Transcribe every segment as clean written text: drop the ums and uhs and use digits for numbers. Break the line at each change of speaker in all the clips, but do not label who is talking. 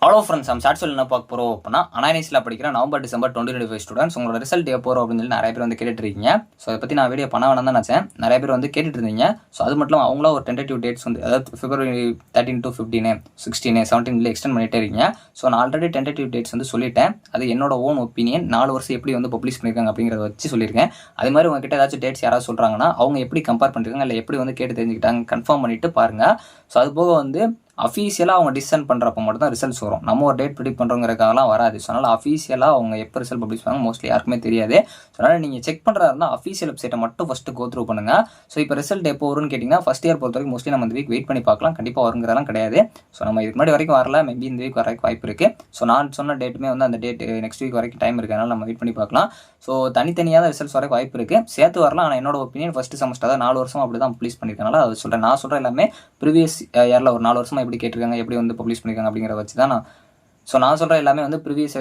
Hello friends, நம்ம short என்ன பார்க்க போகிறோம் அப்படின்னா, அனானிஸில் படிக்கிற நவம்பர் டிசம்பர் 2025 ஸ்டூடெண்ட்ஸ் உங்களோட ரிசல்ட் எப்போ அப்படின்னு சொல்லி நிறைய பேர் வந்து கேட்டுட்டு இருக்கீங்க. ஸோ அதை பற்றி நான் வீடியோ பண்ண வேணாம் தான் நினச்சேன். நிறைய பேர் வந்து கேட்டுட்டு இருந்தீங்க. ஸோ அது மட்டும் அவங்களா ஒரு டென்டேட்டிவ் டேட்ஸ் வந்து அதாவது February 13 to 15, 16, 17 எக்ஸ்டெண்ட் பண்ணிட்டே இருக்கீங்க. ஸோ நான் ஆல்ரெடி டென்டேட்டிவ் டேட்ஸ் வந்து சொல்லிட்டேன். அது என்னோட ஓன் ஒப்பீனியன். 4 வருஷம் எப்படி வந்து பப்ளிஷ் பண்ணியிருக்காங்க அப்படிங்கிறத வச்சு சொல்லியிருக்கேன். அதே மாதிரி உங்ககிட்ட ஏதாச்சும் டேட்ஸ் யாராவது சொல்கிறாங்கன்னா அவங்க எப்படி கம்பேர் பண்ணிருக்காங்க, இல்லை எப்படி வந்து கேட்டு தெரிஞ்சுக்கிட்டாங்க கன்ஃபார்ம் பண்ணிட்டு பாருங்கள். ஸோ அது போக வந்து அஃபீஷியலாக அவங்க டிசைன் பண்ணுறப்ப மட்டும் தான் ரிசல்ட்ஸ் வரும். நம்ம ஒரு டேட் ப்ரிடிக்ட் பண்ணுறோங்கிறதுக்காகலாம் வராது. ஸோ அதனால் அஃபீஷியலாக அவங்க எப்போ ரிசல்ட் பப்ளிஷ் பண்ணுவாங்க மோஸ்ட்லி யாருக்குமே தெரியாது. ஸோ அதனால் நீங்கள் செக் பண்ணுறதா இருந்தால் அஃபீஷியல் வெப்சைட்டை மட்டும் ஃபஸ்ட்டு கோ த்ரூ பண்ணுங்கள். ஸோ இப்போ ரிசல்ட் எப்போ வரும்னு கேட்டிங்கன்னா ஃபஸ்ட் இயர் பொறுத்த வரைக்கும் மோஸ்ட்லி நம்ம இந்த வீக் வெயிட் பண்ணி பார்க்கலாம். கண்டிப்பாக வருங்கிறதெல்லாம் கிடையாது. ஸோ நம்ம இதுக்கு முன்னாடி வரைக்கும் வரல, மேபி இந்த வீக் வரைக்கும் வாய்ப்பு இருக்குது. ஸோ நான் சொன்ன டேட்டுமே வந்து அந்த டேட் நெக்ஸ்ட் வீக் வரைக்கும் டைம் இருக்குது. அதனால் நம்ம வெயிட் பண்ணி பார்க்கலாம். ஸோ தனித்தனியாக தான் ரிசல்ட்ஸ் வரைக்கும் வாய்ப்பு இருக்குது. சேர்த்து வரலாம். ஆனால் என்னோட ஒப்பீனியன் ஃபஸ்ட்டு செமஸ்டர் தான் 4 வருஷம் அப்படி தான் பப்ளிஷ் பண்ணியிருக்கனால அது சொல்கிறேன். நான் சொல்கிறேன் எல்லாமே ப்ரீவியஸ் இயரில் ஒரு 4 வருஷமாக எப்படி கேட்டிருக்காங்க, எப்படி வந்து பப்ளிஷ் பண்ணியிருக்காங்க அப்படிங்கிற வச்சு தான் நான் சொல்கிறேன். எல்லாமே வந்து ப்ரீவியஸ்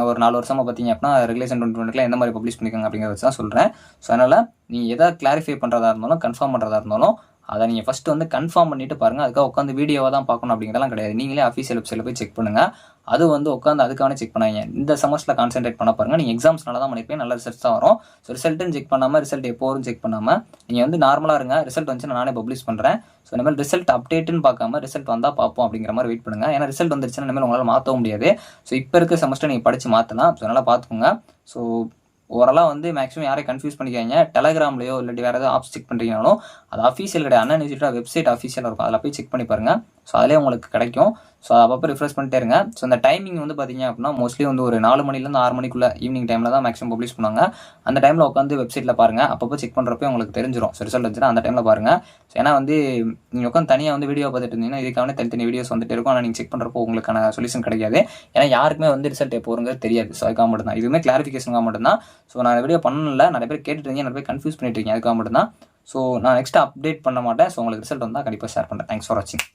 ஒரு 4 வருஷமாக பார்த்தீங்க அப்படின்னா ரெகுலேஷன் 2020 எந்த மாதிரி பப்ளிஷ் பண்ணியிருக்காங்க அப்படிங்கிற வச்சு தான் சொல்கிறேன். ஸோ அதனால் நீங்கள் எதாவது கிளாரிஃபை பண்ணுறதா இருந்தாலும் கன்ஃபார்ம் பண்ணுறதா இருந்தாலும் அதை நீங்கள் ஃபஸ்ட்டு வந்து கன்ஃபார்ம் பண்ணிவிட்டு பாருங்கள். அதுக்காக உட்காந்து வீடியோவாக தான் பார்க்கணும் அப்படிங்கிறதெல்லாம் கிடையாது. நீங்களே அஃபீஷியல் வெப்சைட்டில் போய் செக் பண்ணுங்கள். அது வந்து உட்காந்து அதுக்கான செக் பண்ணாங்க. இந்த செமஸ்டரில் கான்சென்ட்ரேட் பண்ண பாருங்கள். நீங்கள் எக்ஸாம்ஸ் நல்லா தான் பண்ணியிருப்பேன், நல்ல ரிசல்ட்ஸ் தான் வரும். ஸோ ரிசல்ட்டுன்னு செக் பண்ணாமல் ரிசல்ட் எப்போ வரும் செக் பண்ணாமல் நீங்கள் வந்து நார்மலாக இருங்க. ரிசல்ட் வந்து நானே பப்ளிஷ் பண்ணுறேன். ஸோ இந்த மாதிரி ரிசல்ட் அப்டேட்டுன்னு பார்க்காம ரிசல்ட் வந்தால் பார்ப்போம் அப்படிங்கிற மாதிரி வெயிட் பண்ணுங்கள். ஏன்னா ரிசல்ட் வந்துருச்சுன்னா இனிமேல் உங்களால் மாற்றவும் முடியாது. ஸோ இப்போ இருக்க செமஸ்டர் நீங்கள் படித்து மாற்றலாம். ஸோ அதனால் பார்த்துக்கோங்க. ஸோ ஓவராலாக வந்து மேக்ஸிமம் யாரையும் கன்ஃபியூஸ் பண்ணிக்காங்க. டெலகிராம்லையோ இல்லாட்டி வேறு ஏதாவது ஆப்ஸ் செக் பண்ணுறீங்கனாலும் அது அஃபீஷியல் கிடையாது. அண்ணா யூனிவர்சிட்டியோட வெப்சைட் அஃபீஷியலாக இருக்கும். அதில் போய் செக் பண்ணி பாருங்கள். ஸோ அதிலே உங்களுக்கு கிடைக்கும். ஸோ அப்பப்போ ரிஃப்ரெஷ் பண்ணிட்டே இருங்க. ஸோ அந்த டைமிங் வந்து பார்த்தீங்க அப்படின்னா மோஸ்ட்லி வந்து ஒரு 4 மணிலேருந்து 6 மணிக்குள்ளே ஈவினிங் டைமில் தான் மேக்ஸிமம் பப்ளிஷ் பண்ணுவாங்க. அந்த டைமில் உட்காந்து வெப்சைட்டில் பாருங்கள். அப்பப்போ செக் பண்ணுறப்போ உங்களுக்கு தெரிஞ்சிடும். ஸோ ரிசல்ட் வந்துச்சுன்னா அந்த டைமில் பாருங்கள். ஸோ ஏன்னா வந்து நீங்கள் உட்காந்து தனியாக வந்து வீடியோ பார்த்துட்டு இருந்தீங்கன்னா இதுக்கான தனித்தனி வீடியோஸ் வந்துட்டு இருக்கும். ஆனால் நீங்கள் செக் பண்ணுறப்போ உங்களுக்கான சொல்யூஷன் கிடைக்காது. ஏன்னா யாருக்குமே வந்து ரிசல்ட் எப்போ வருங்கிறது தெரியாது. ஸோ அதுக்காக மட்டும் தான் இதுவுமே கிளாரிஃபிகேஷனுக்காக மட்டும்தான். ஸோ நான் வீடியோ பண்ணல, நிறைய பேர் கேட்டுட்டு இருந்தீங்க, நிறைய பேர் கன்ஃபியூஸ் பண்ணிட்டு இருக்கீங்க. அதுக்காக மட்டும் தான். ஸோ நான் நெக்ஸ்ட் அப்டேட் பண்ண மாட்டேன். ஸோ உங்களுக்கு ரிசல்ட் வந்தால் கண்டிப்பாக ஷேர் பண்ணுறேன். தேங்க்ஸ் ஃபார் வாட்சிங்.